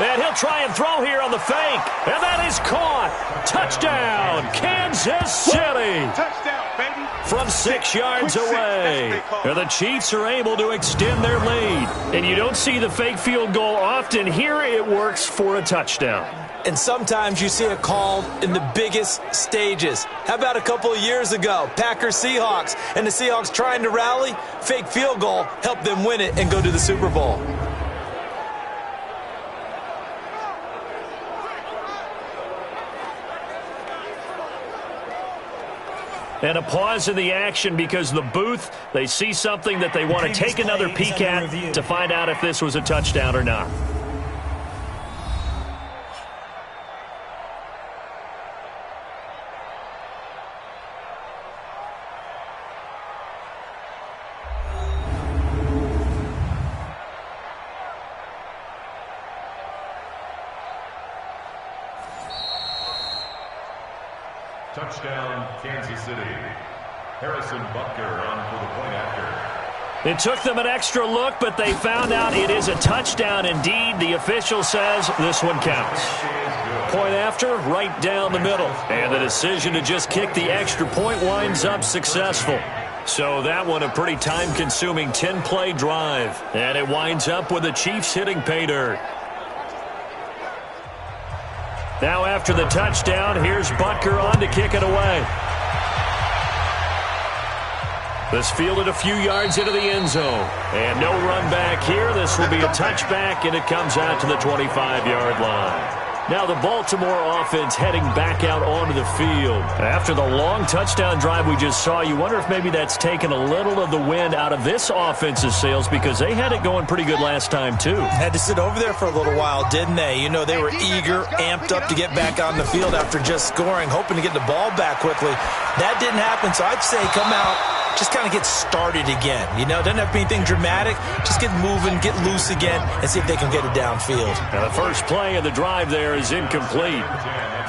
And he'll try and throw here on the fake. And that is caught. Touchdown, Kansas City. Touchdown, baby. From 6 yards away. And the Chiefs are able to extend their lead. And you don't see the fake field goal often. Here it works for a touchdown. And sometimes you see it called in the biggest stages. How about a couple of years ago, Packers-Seahawks, and the Seahawks trying to rally? Fake field goal helped them win it and go to the Super Bowl. And a pause in the action because the booth, they see something that they want to take another peek at to find out if this was a touchdown or not. Touchdown, Kansas City. Harrison Butker on for the point after. It took them an extra look, but they found out it is a touchdown indeed. The official says this one counts. Point after, right down the middle. And the decision to just kick the extra point winds up successful. So that one a pretty time-consuming 10-play drive. And it winds up with the Chiefs hitting pay dirt. Now after the touchdown, here's Butker on to kick it away. This fielded a few yards into the end zone. And no run back here. This will be a touchback, and it comes out to the 25-yard line. Now the Baltimore offense heading back out onto the field. After the long touchdown drive we just saw, you wonder if maybe that's taken a little of the wind out of this offense's sails because they had it going pretty good last time too. Had to sit over there for a little while, didn't they? You know, they were eager, amped up to get back on the field after just scoring, hoping to get the ball back quickly. That didn't happen, so I'd say come out, just kind of get started again. You know, doesn't have to be anything dramatic. Just get moving, get loose again, and see if they can get it downfield. Now the first play of the drive there is incomplete.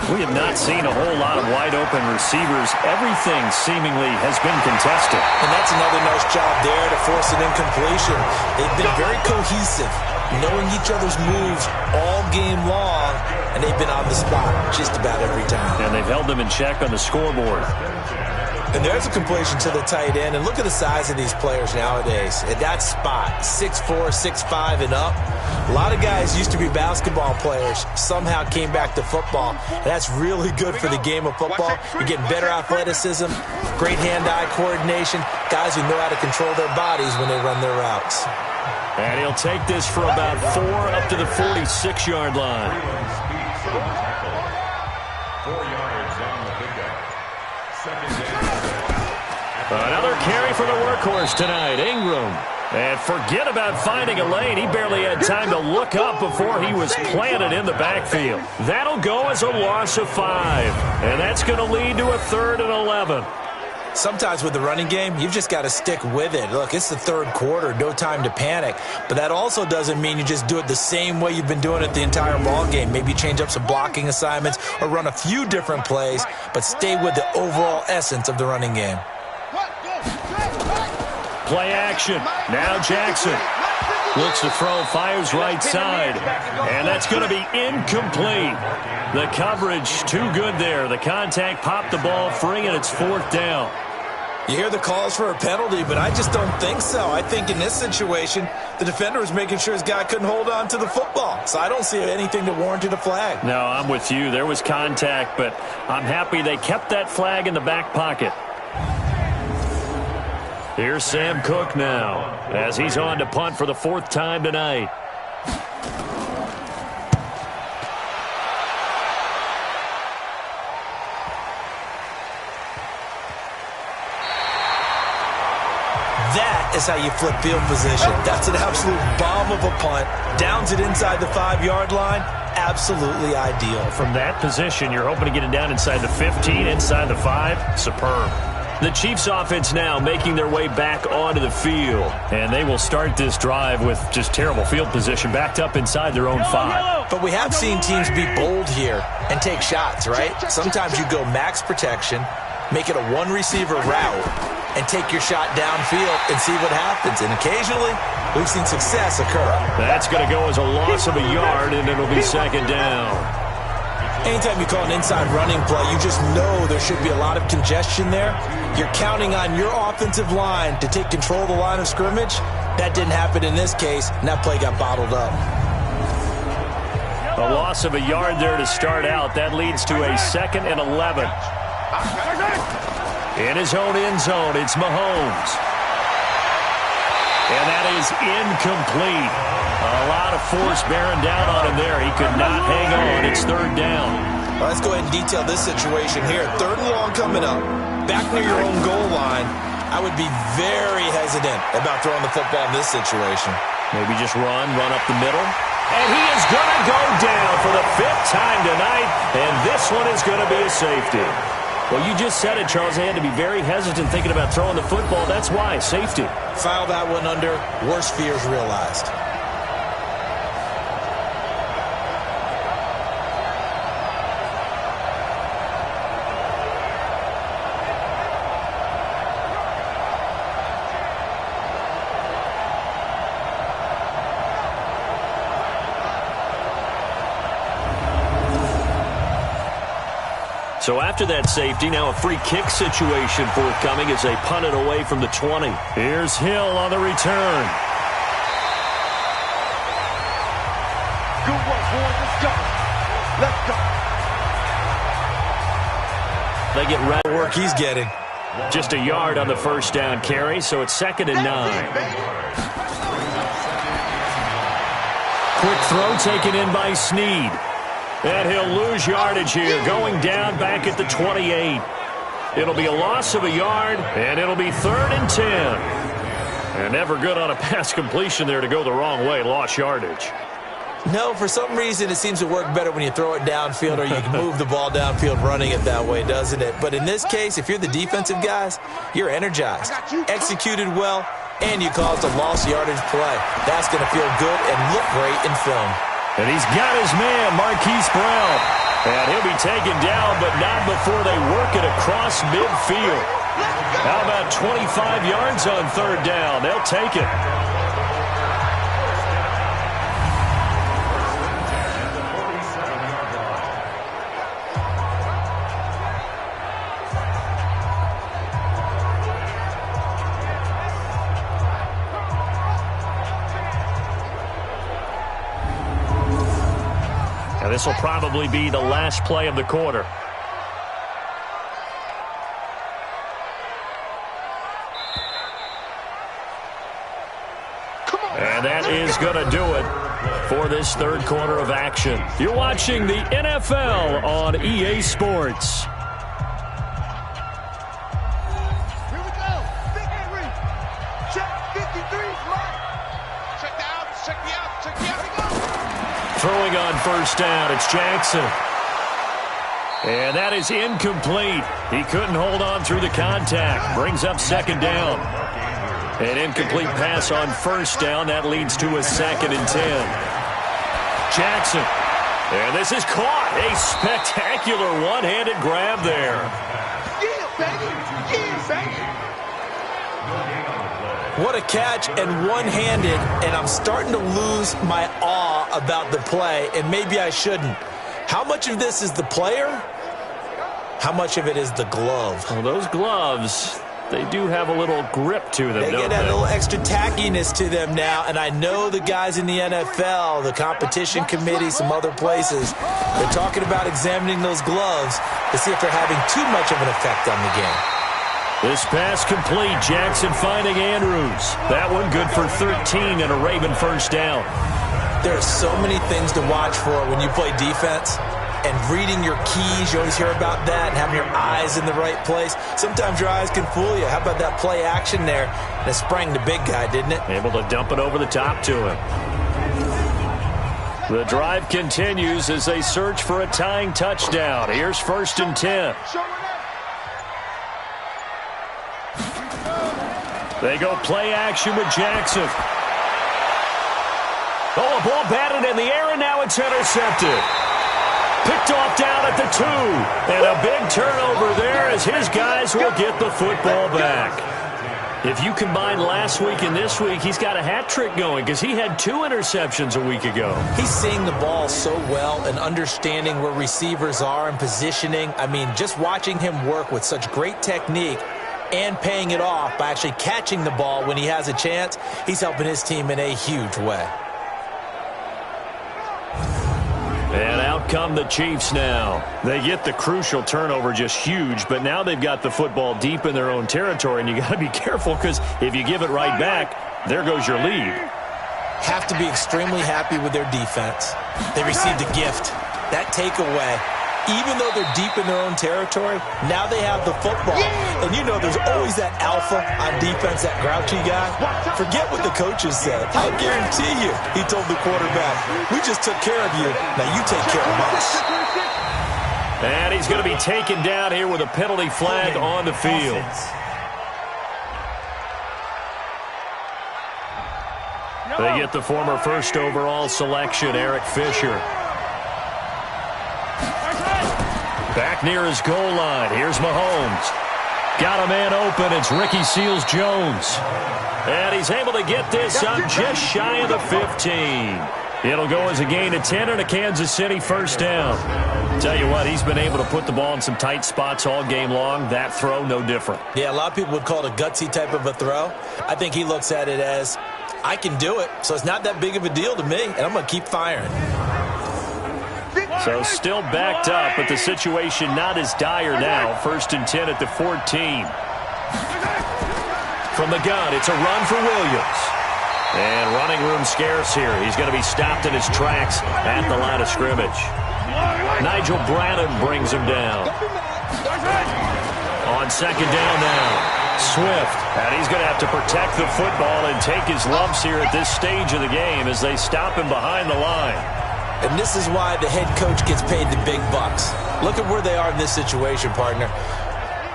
We have not seen a whole lot of wide-open receivers. Everything seemingly has been contested. And that's another nice job there to force an incompletion. They've been very cohesive, knowing each other's moves all game long, and they've been on the spot just about every time. And they've held them in check on the scoreboard. And there's a completion to the tight end. And look at the size of these players nowadays. At that spot, 6'4", 6'5", and up. A lot of guys used to be basketball players, somehow came back to football. And that's really good for the game of football. You're getting better athleticism, great hand-eye coordination, guys who know how to control their bodies when they run their routes. And he'll take this for about 4 up to the 46-yard line. 4 yards on the pickup. Second down. Another carry for the workhorse tonight, Ingram. And forget about finding a lane. He barely had time to look up before he was planted in the backfield. That'll go as a loss of 5. And that's going to lead to a 3rd and 11. Sometimes with the running game, you've just got to stick with it. Look, it's the third quarter, no time to panic. But that also doesn't mean you just do it the same way you've been doing it the entire ball game. Maybe change up some blocking assignments or run a few different plays, but stay with the overall essence of the running game. Play action. Now Jackson looks to throw, fires right side. And that's going to be incomplete. The coverage too good there. The contact popped the ball free, and it's 4th down. You hear the calls for a penalty, but I just don't think so. I think in this situation, the defender was making sure his guy couldn't hold on to the football. So I don't see anything that warranted a flag. No, I'm with you. There was contact, but I'm happy they kept that flag in the back pocket. Here's Sam Cook now as he's on to punt for the 4th time tonight. That is how you flip field position. That's an absolute bomb of a punt. Downs it inside the 5-yard line. Absolutely ideal. From that position, you're hoping to get it down inside the 15, inside the 5. Superb. The Chiefs offense now making their way back onto the field. And they will start this drive with just terrible field position backed up inside their own 5. But we have seen teams be bold here and take shots, right? Sometimes you go max protection, make it a one-receiver route, and take your shot downfield and see what happens. And occasionally, we've seen success occur. That's going to go as a loss of a yard, and it'll be second down. Anytime you call an inside running play, you just know there should be a lot of congestion there. You're counting on your offensive line to take control of the line of scrimmage. That didn't happen in this case, and that play got bottled up. A loss of a yard there to start out. That leads to a 2nd and 11. In his own end zone, it's Mahomes. And that is incomplete. A lot of force bearing down on him there. He could not hang on. It's 3rd down. Well, let's go ahead and detail this situation here. 3rd and long coming up. Back near your own goal line. I would be very hesitant about throwing the football in this situation. Maybe just run up the middle. And he is going to go down for the 5th time tonight. And this one is going to be a safety. Well, you just said it, Charles. They had to be very hesitant thinking about throwing the football. That's why. Safety. File that one under worst fears realized. So after that safety, now a free kick situation forthcoming as they punt it away from the 20. Here's Hill on the return. Good work, boys. Let's go. Let's go. They get right work he's getting. just a yard on the 1st down carry, so it's 2nd and 9. Quick throw taken in by Snead. And he'll lose yardage here, going down back at the 28. It'll be a loss of a yard, and it'll be 3rd and 10. And never good on a pass completion there to go the wrong way, lost yardage. No, for some reason it seems to work better when you throw it downfield or you can move the ball downfield running it that way, doesn't it? But in this case, if you're the defensive guys, you're energized, executed well, and you caused a lost yardage play. That's going to feel good and look great in film. And he's got his man, Marquise Brown. And he'll be taken down, but not before they work it across midfield. How about 25 yards on 3rd down? They'll take it. This will probably be the last play of the quarter. And that is going to do it for this 3rd quarter of action. You're watching the NFL on EA Sports. Here we go. Big Henry. Check 53. Check the out. Check the out. Check the out. Throwing on 1st down, it's Jackson. And that is incomplete. He couldn't hold on through the contact. Brings up 2nd down. An incomplete pass on 1st down. That leads to a 2nd and 10. Jackson. And this is caught. A spectacular one-handed grab there. Yeah, baby. Yeah, baby. What a catch, and one-handed, and I'm starting to lose my awe about the play, and maybe I shouldn't. How much of this is the player? How much of it is the glove? Well, those gloves, they do have a little grip to them, They don't get that they? little extra tackiness to them now, and I know the guys in the NFL, the competition committee, some other places, they're talking about examining those gloves to see if they're having too much of an effect on the game. This pass complete. Jackson finding Andrews. That one good for 13 and a Raven 1st down. There are so many things to watch for when you play defense. And reading your keys, you always hear about that, and having your eyes in the right place. Sometimes your eyes can fool you. How about that play action there? And it sprang the big guy, didn't it? Able to dump it over the top to him. The drive continues as they search for a tying touchdown. Here's 1st and 10. They go play action with Jackson. Oh, a ball batted in the air, and now it's intercepted. Picked off down at the 2. And a big turnover there as his guys will get the football back. If you combine last week and this week, he's got a hat trick going because he had 2 interceptions a week ago. He's seeing the ball so well and understanding where receivers are and positioning. I mean, just watching him work with such great technique and paying it off by actually catching the ball when he has a chance, he's helping his team in a huge way. And out come the Chiefs now. They get the crucial turnover, just huge, but now they've got the football deep in their own territory, and you got to be careful because if you give it right back, there goes your lead. Have to be extremely happy with their defense. They received a gift. That takeaway, even though they're deep in their own territory, now they have the football. And you know there's always that alpha on defense, that grouchy guy. Forget what the coaches said. I guarantee you, he told the quarterback, we just took care of you. Now you take care of us. And he's going to be taken down here with a penalty flag on the field. They get the former first overall selection, Eric Fisher. Back near his goal line. Here's Mahomes. Got a man open. It's Ricky Seals-Jones. And he's able to get this up just shy of the 15. It'll go as a gain of 10 and a Kansas City first down. Tell you what, he's been able to put the ball in some tight spots all game long. That throw, no different. Yeah, a lot of people would call it a gutsy type of a throw. I think he looks at it as, I can do it, so it's not that big of a deal to me, and I'm going to keep firing. So still backed up, but the situation not as dire now. 1st and 10 at the 14. From the gun, it's a run for Williams. And running room scarce here. He's going to be stopped in his tracks at the line of scrimmage. Nigel Bradham brings him down. On 2nd down now, Swift. And he's going to have to protect the football and take his lumps here at this stage of the game as they stop him behind the line. And this is why the head coach gets paid the big bucks. Look at where they are in this situation, partner.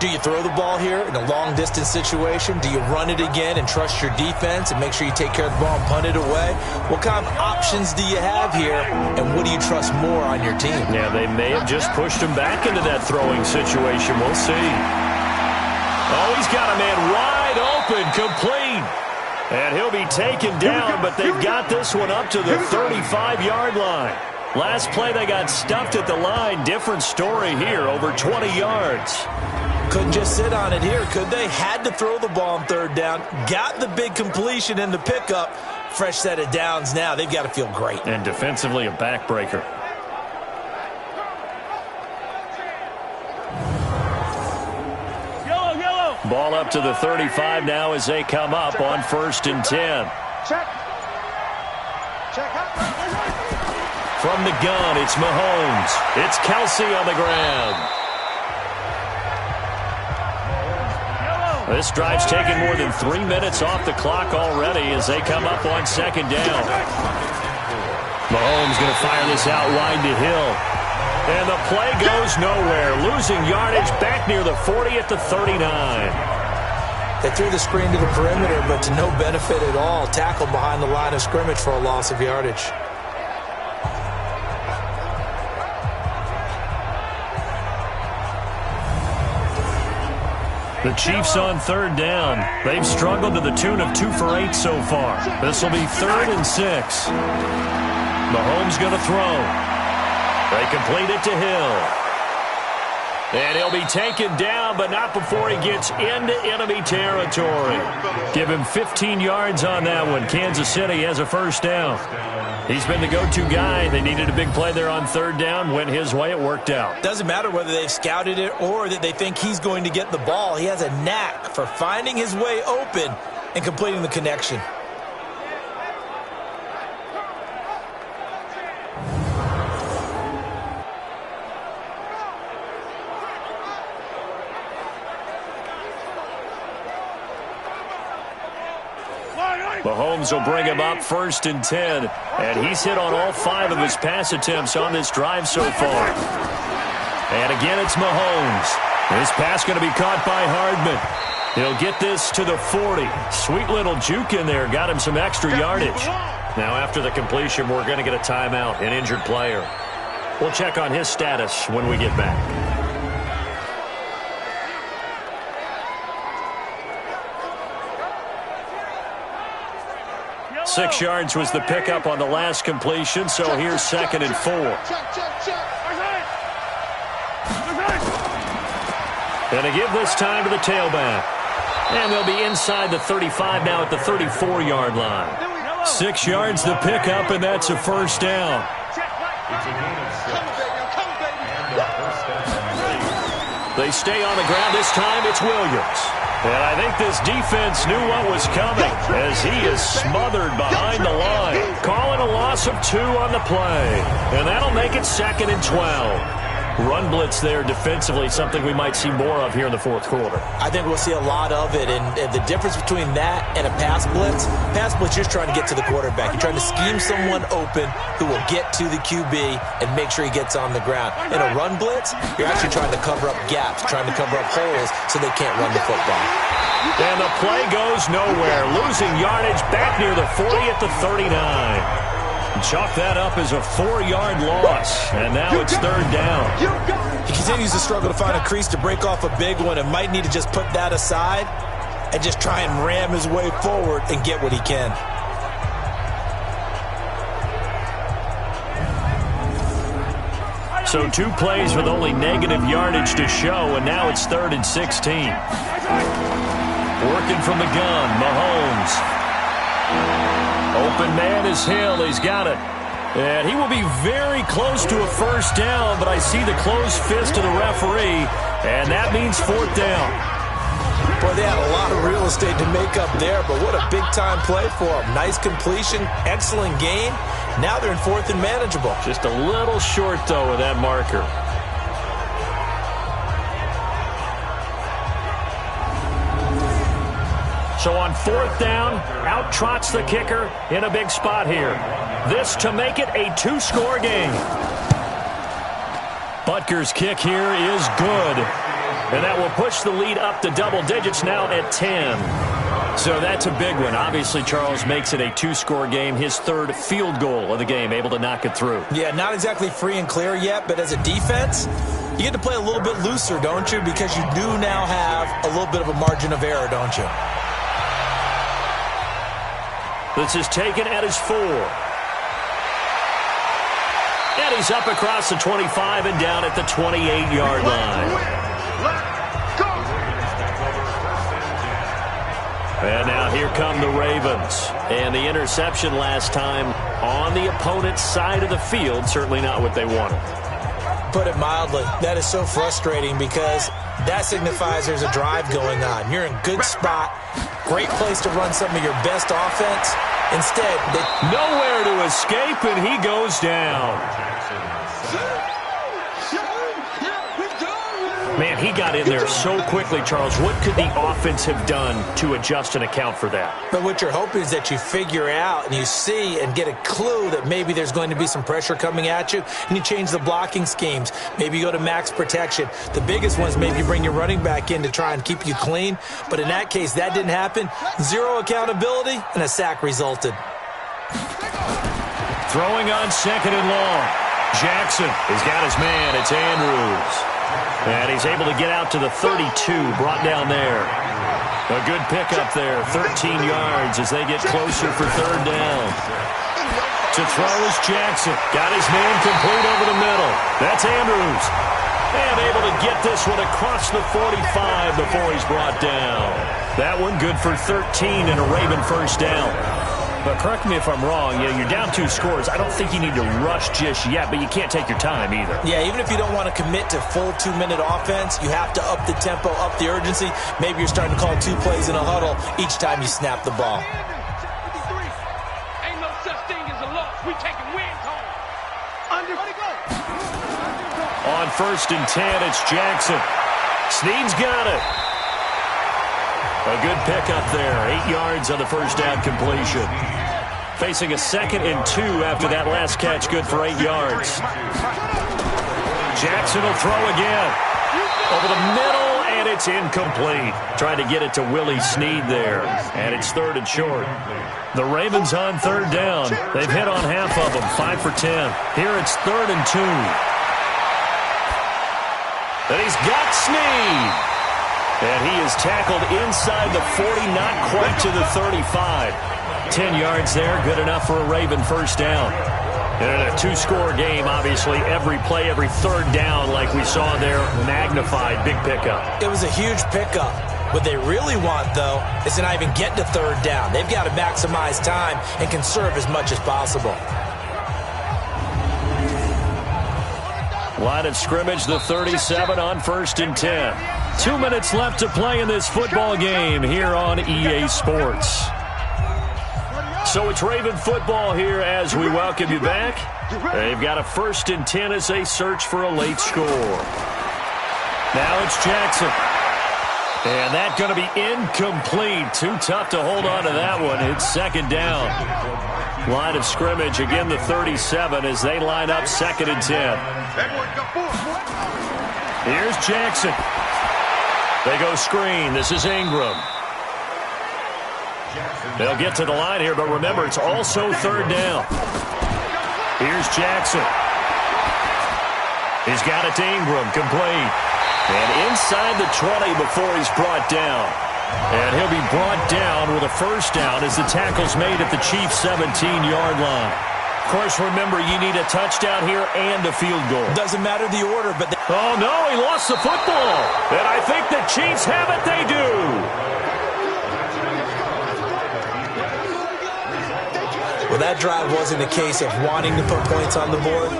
Do you throw the ball here in a long-distance situation? Do you run it again and trust your defense and make sure you take care of the ball and punt it away? What kind of options do you have here, and what do you trust more on your team? Yeah, they may have just pushed him back into that throwing situation. We'll see. Oh, he's got a man wide open, complete. And he'll be taken down, but they've got this one up to the 35-yard line. Last play, they got stuffed at the line. Different story here, over 20 yards. Couldn't just sit on it here, could they? Had to throw the ball on 3rd down. Got the big completion in the pickup. Fresh set of downs now. They've got to feel great. And defensively, a backbreaker. Ball up to the 35 now as they come up on 1st and 10. Check. From the gun, it's Mahomes. It's Kelsey on the ground. This drive's taken more than 3 minutes off the clock already as they come up on 2nd down. Mahomes going to fire this out wide to Hill. And the play goes nowhere. Losing yardage back near the 40 at the 39. They threw the screen to the perimeter, but to no benefit at all. Tackled behind the line of scrimmage for a loss of yardage. The Chiefs on 3rd down. They've struggled to the tune of 2 for 8 so far. This will be 3rd and 6. Mahomes going to throw. They complete it to Hill. And he'll be taken down, but not before he gets into enemy territory. Give him 15 yards on that one. Kansas City has a first down. He's been the go-to guy. They needed a big play there on 3rd down. Went his way. It worked out. Doesn't matter whether they've scouted it or that they think he's going to get the ball. He has a knack for finding his way open and completing the connection. Mahomes will bring him up 1st and 10. And he's hit on all 5 of his pass attempts on this drive so far. And again, it's Mahomes. This pass going to be caught by Hardman. He'll get this to the 40. Sweet little juke in there. Got him some extra yardage. Now, after the completion, we're going to get a timeout, an injured player. We'll check on his status when we get back. 6 yards was the pickup on the last completion, so here's 2nd and 4. And to give this time to the tailback. And they'll be inside the 35 now at the 34-yard line. 6 yards the pickup, and that's a first down. They stay on the ground. This time it's Williams. And I think this defense knew what was coming as he is smothered behind the line. Calling a loss of 2 on the play. And that'll make it 2nd and 12. Run blitz there defensively, something we might see more of here in the fourth quarter. I think we'll see a lot of it, and the difference between that and a pass blitz, you're just trying to get to the quarterback. You're trying to scheme someone open who will get to the QB and make sure he gets on the ground. In a run blitz, you're actually trying to cover up gaps, trying to cover up holes so they can't run the football. And the play goes nowhere, losing yardage back near the 40 at the 39. Chalk that up as a 4-yard loss, and now it's 3rd down. He continues to struggle to find a crease to break off a big one and might need to just put that aside and just try and ram his way forward and get what he can. So 2 plays with only negative yardage to show, and now it's 3rd and 16. Working from the gun, Mahomes. Open man is Hill. He's got it. And he will be very close to a first down, but I see the closed fist of the referee, and that means 4th down. Boy, they had a lot of real estate to make up there, but what a big-time play for them. Nice completion, excellent gain. Now they're in 4th and manageable. Just a little short, though, of that marker. So on 4th down, out trots the kicker in a big spot here. This to make it a 2-score game. Butker's kick here is good. And that will push the lead up to double digits now at 10. So that's a big one. Obviously, Charles makes it a 2-score game. His 3rd field goal of the game, able to knock it through. Yeah, not exactly free and clear yet, but as a defense, you get to play a little bit looser, don't you? Because you do now have a little bit of a margin of error, don't you? This is taken at his 4. And he's up across the 25 and down at the 28-yard line. And now here come the Ravens. And the interception last time on the opponent's side of the field, certainly not what they wanted. Put it mildly, that is so frustrating because that signifies there's a drive going on. You're in a good spot, great place to run some of your best offense. Instead, nowhere to escape, and he goes down. Man, he got in there so quickly, Charles. What could the offense have done to adjust and account for that? But what you're hoping is that you figure out and you see and get a clue that maybe there's going to be some pressure coming at you, and you change the blocking schemes. Maybe you go to max protection. The biggest one is maybe you bring your running back in to try and keep you clean. But in that case, that didn't happen. 0 accountability, and a sack resulted. Throwing on 2nd and long. Jackson has got his man. It's Andrews. And he's able to get out to the 32, brought down there. A good pickup there, 13 yards as they get closer for 3rd down. To throw is Jackson. Got his man complete over the middle. That's Andrews. And able to get this one across the 45 before he's brought down. That one good for 13 and a Raven first down. But correct me if I'm wrong, you're down 2 scores. I don't think you need to rush just yet, but you can't take your time either. Yeah, even if you don't want to commit to full 2-minute offense, you have to up the tempo, up the urgency. Maybe you're starting to call 2 plays in a huddle each time you snap the ball. Ain't no such thing as a loss. We taking wins home. On 1st and 10, it's Jackson. Snead's got it. A good pickup there. 8 yards on the first down completion. Facing a 2nd and 2 after that last catch, good for 8 yards. Jackson will throw again. Over the middle, and it's incomplete. Trying to get it to Willie Snead there, and it's 3rd and short. The Ravens on 3rd down. They've hit on half of them, 5 for 10. Here it's 3rd and 2. And he's got Snead. And he is tackled inside the 40, not quite to the 35. 10 yards there, good enough for a Raven first down. And in a two-score game, obviously, every play, every third down, like we saw there, magnified, big pickup. It was a huge pickup. What they really want, though, is to not even get to third down. They've got to maximize time and conserve as much as possible. Line of scrimmage, the 37 on 1st and 10. 2 minutes left to play in this football game here on EA Sports. So it's Raven football here as we welcome you back. They've got a 1st and 10 as they search for a late score. Now it's Jackson. And that's going to be incomplete. Too tough to hold on to that one. It's 2nd down. Line of scrimmage, again the 37 as they line up 2nd and 10. Here's Jackson. They go screen. This is Ingram. They'll get to the line here, but remember, it's also 3rd down. Here's Jackson. He's got it to Ingram, complete. And inside the 20 before he's brought down. And he'll be brought down with a first down as the tackle's made at the Chiefs' 17-yard line. Of course, remember, you need a touchdown here and a field goal. Doesn't matter the order, but... Oh, no, he lost the football. And I think the Chiefs have it. They do. Well, that drive wasn't a case of wanting to put points on the board.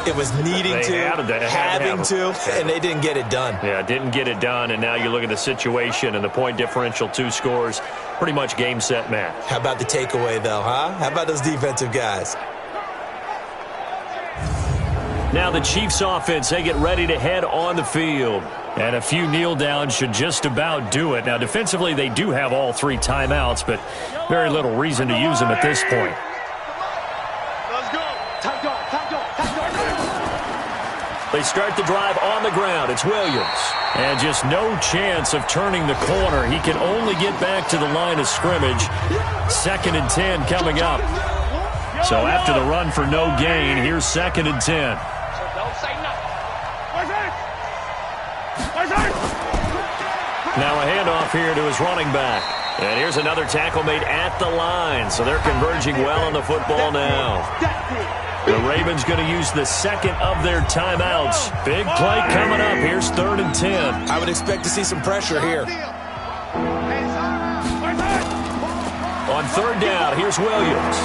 It was needing having to, and they didn't get it done. Yeah, didn't get it done, and now you look at the situation and the point differential, 2 scores, pretty much game, set, match. How about the takeaway, though, huh? How about those defensive guys? Now the Chiefs offense, they get ready to head on the field. And a few kneel downs should just about do it. Now defensively, they do have all 3 timeouts, but very little reason to use them at this point. They start the drive on the ground. It's Williams. And just no chance of turning the corner. He can only get back to the line of scrimmage. 2nd and 10 coming up. So after the run for no gain, here's 2nd and 10. Now a handoff here to his running back. And here's another tackle made at the line. So they're converging well on the football now. The Ravens going to use the 2nd of their timeouts. Big play coming up. Here's 3rd and 10. I would expect to see some pressure here. On 3rd down, here's Williams.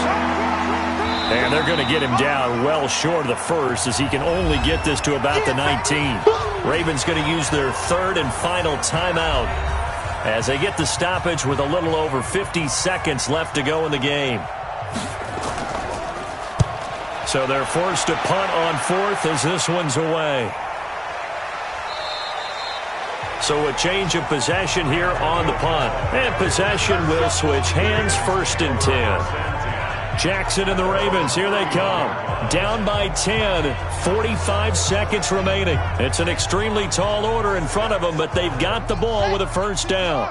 And they're going to get him down well short of the first as he can only get this to about the 19. Ravens going to use their 3rd and final timeout as they get the stoppage with a little over 50 seconds left to go in the game. So they're forced to punt on 4th as this one's away. So a change of possession here on the punt. And possession will switch hands, 1st and 10. Jackson and the Ravens, here they come. Down by 10, 45 seconds remaining. It's an extremely tall order in front of them, but they've got the ball with a first down.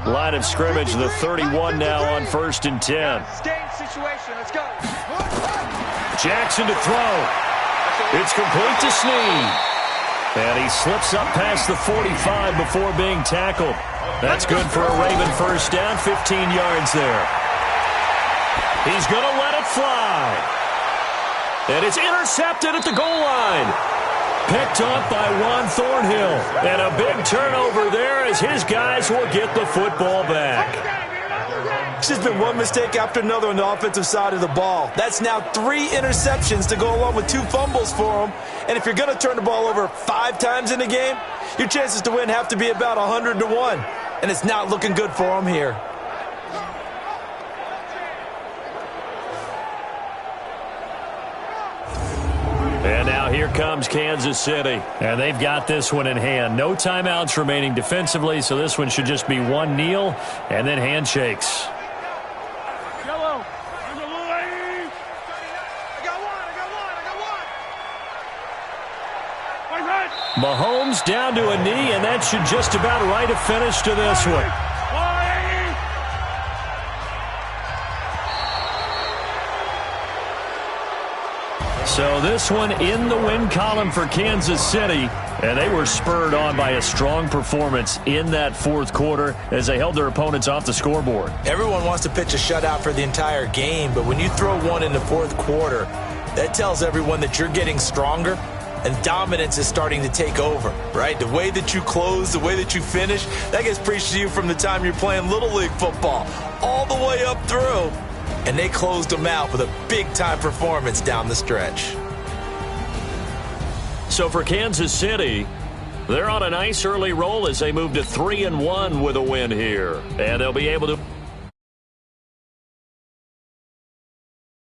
Line of scrimmage, the 31 now on 1st and 10. Situation, let's go. Jackson to throw. It's complete to Snead. And he slips up past the 45 before being tackled. That's good for a Raven first down, 15 yards there. He's going to let it fly. And it's intercepted at the goal line. Picked up by Juan Thornhill. And a big turnover there as his guys will get the football back. It's just been one mistake after another on the offensive side of the ball. That's now 3 interceptions to go along with 2 fumbles for him. And if you're going to turn the ball over 5 times in a game, your chances to win have to be about 100 to 1. And it's not looking good for him here. And now here comes Kansas City. And they've got this one in hand. No timeouts remaining defensively, so this one should just be one kneel and then handshakes. Mahomes down to a knee, and that should just about write a finish to this one. So this one in the win column for Kansas City. And they were spurred on by a strong performance in that fourth quarter as they held their opponents off the scoreboard. Everyone wants to pitch a shutout for the entire game, but when you throw one in the fourth quarter, that tells everyone that you're getting stronger and dominance is starting to take over, right? The way that you close, the way that you finish, that gets preached to you from the time you're playing Little League football all the way up through. And they closed them out with a big-time performance down the stretch. So for Kansas City, they're on a nice early roll as they move to 3-1 with a win here. And they'll be able to